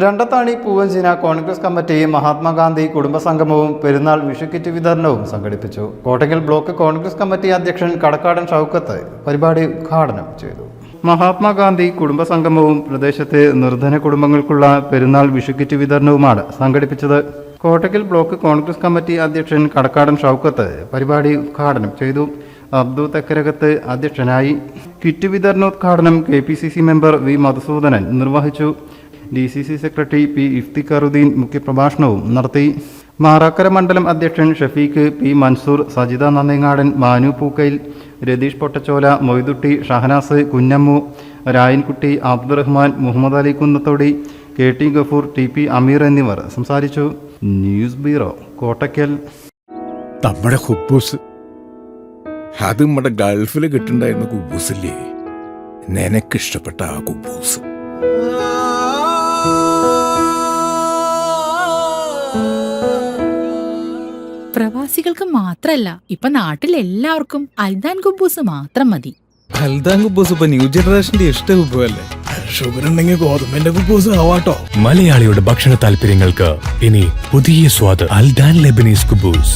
Randathani പൂവഞ്ചിന Congress committee Mahatma Gandhi കുടുംബസംഗമവും പെരുന്നാൾ വിഷുക്കിറ്റ് വിതരണവും സംഘടിപ്പിച്ചു. കോട്ടയ്ക്കൽ ബ്ലോക്ക് കോൺഗ്രസ് കമ്മിറ്റി അധ്യക്ഷൻ കടക്കാടൻ ഷൗക്കത്ത് പരിപാടി ഉദ്ഘാടനം ചെയ്തു. മഹാത്മാഗാന്ധി കുടുംബസംഗമവും പ്രദേശത്തെ നിർധന കുടുംബങ്ങൾക്കുള്ള പെരുന്നാൾ വിഷുക്കിറ്റ് വിതരണവുമാണ് സംഘടിപ്പിച്ചത്. കോട്ടയ്ക്കൽ ബ്ലോക്ക് കോൺഗ്രസ് കമ്മിറ്റി അധ്യക്ഷൻ കടക്കാടൻ ഷൗക്കത്ത് പരിപാടി ഉദ്ഘാടനം ചെയ്തു. അബ്ദു തെക്കരകത്ത് അധ്യക്ഷനായി. കിറ്റ് വിതരണോദ്ഘാടനം KPCC മെമ്പർ വി മധുസൂദനൻ നിർവഹിച്ചു. DCC സെക്രട്ടറി P ഇഫ്തിഖറുദ്ദീൻ മുഖ്യപ്രഭാഷണവും നടത്തി. മാറാക്കര മണ്ഡലം അധ്യക്ഷൻ Shafeeq P Mansoor, Sajitha നന്നേങ്ങാടൻ, Manu Pookkayil, Ratheesh Pottachola, Moidutty, Shahnaz, Kunjammu, Rayankutty, Abdurahman, Muhammad Ali കുന്നത്തോടി, KT Gafoor, TP അമീർ എന്നിവർ സംസാരിച്ചു. News bureau, Kottakkal. നമ്മുടെ കുബൂസ് അത് നമ്മുടെ ഗൾഫിൽ കിട്ടുണ്ടായിരുന്ന കുബൂസില്ലേ, നിനക്കിഷ്ടപ്പെട്ട ആ കുബൂസ്. പ്രവാസികൾക്ക് മാത്രല്ല, ഇപ്പൊ നാട്ടിൽ എല്ലാവർക്കും അൽദാൻ കുബൂസ് മാത്രം മതി. അൽദാൻ കുബൂസ് ഇപ്പൊ ന്യൂ ജനറേഷന്റെ ഇഷ്ട കുബുവല്ലേ. ഷുഗർ ഉണ്ടെങ്കിൽ ഗോതമ്പിന്റെ കുബൂസ് ആവാട്ടോ. മലയാളിയുടെ ഭക്ഷണ താല്പര്യങ്ങൾക്ക് ഇനി പുതിയ സ്വാദ്. അൽദാൻ ലെബനീസ് കുബൂസ്.